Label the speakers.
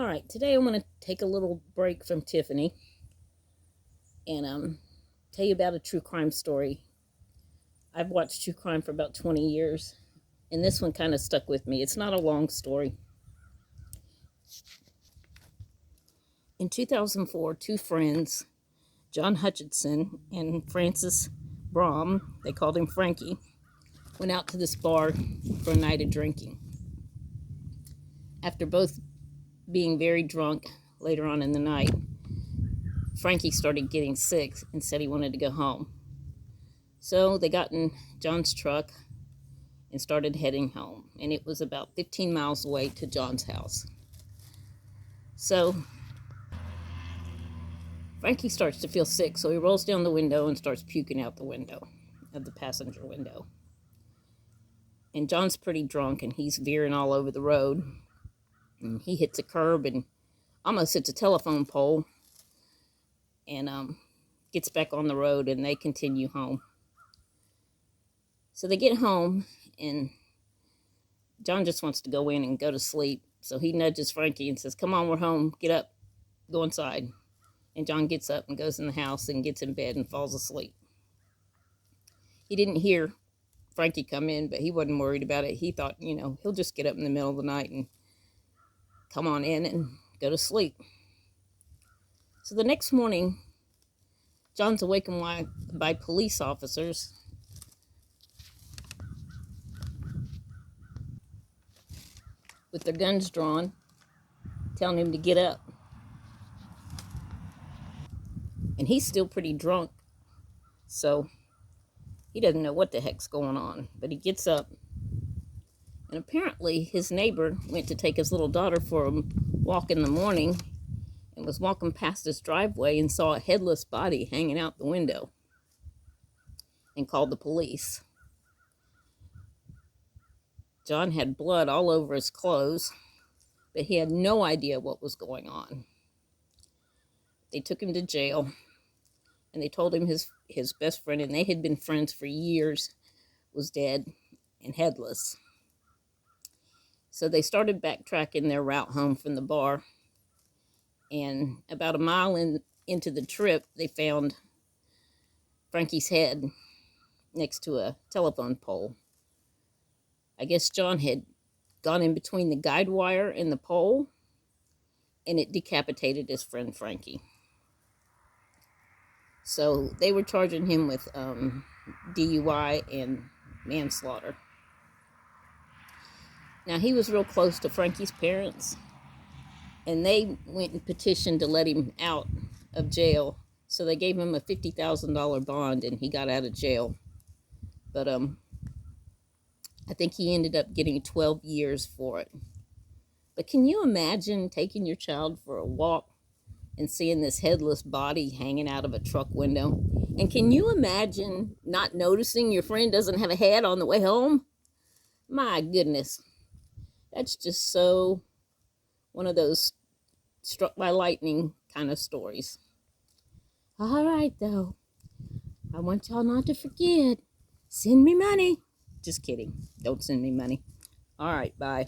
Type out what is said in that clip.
Speaker 1: All right, today I'm going to take a little break from Tiffany and tell you about a true crime story. I've watched true crime for about 20 years, and this one kind of stuck with me. It's not a long story. In 2004, two friends, John Hutchinson and Francis Brohm, they called him Frankie, went out to this bar for a night of drinking. After both being very drunk later on in the night, Frankie started getting sick and said he wanted to go home. So they got in John's truck and started heading home. And it was about 15 miles away to John's house. So Frankie starts to feel sick, so he rolls down the window and starts puking out the window of the passenger window. And John's pretty drunk, and he's veering all over the road. And he hits a curb and almost hits a telephone pole and gets back on the road, and they continue home. So they get home, and John just wants to go in and go to sleep. So he nudges Frankie and says, "Come on, we're home. Get up. Go inside." And John gets up and goes in the house and gets in bed and falls asleep. He didn't hear Frankie come in, but he wasn't worried about it. He thought, he'll just get up in the middle of the night and come on in and go to sleep. So the next morning, John's awakened by police officers with their guns drawn, telling him to get up. And he's still pretty drunk, so he doesn't know what the heck's going on. But he gets up, and apparently his neighbor went to take his little daughter for a walk in the morning and was walking past his driveway and saw a headless body hanging out the window and called the police. John had blood all over his clothes, but he had no idea what was going on. They took him to jail, and they told him his best friend, and they had been friends for years, was dead and headless. So they started backtracking their route home from the bar, and about a mile into the trip, they found Frankie's head next to a telephone pole. I guess John had gone in between the guide wire and the pole, and it decapitated his friend Frankie. So they were charging him with DUI and manslaughter. Now, he was real close to Frankie's parents, and they went and petitioned to let him out of jail. So they gave him a $50,000 bond, and he got out of jail. But I think he ended up getting 12 years for it. But can you imagine taking your child for a walk and seeing this headless body hanging out of a truck window? And can you imagine not noticing your friend doesn't have a head on the way home? My goodness. That's just so one of those struck by lightning kind of stories. All right, though. I want y'all not to forget. Send me money. Just kidding. Don't send me money. All right, bye.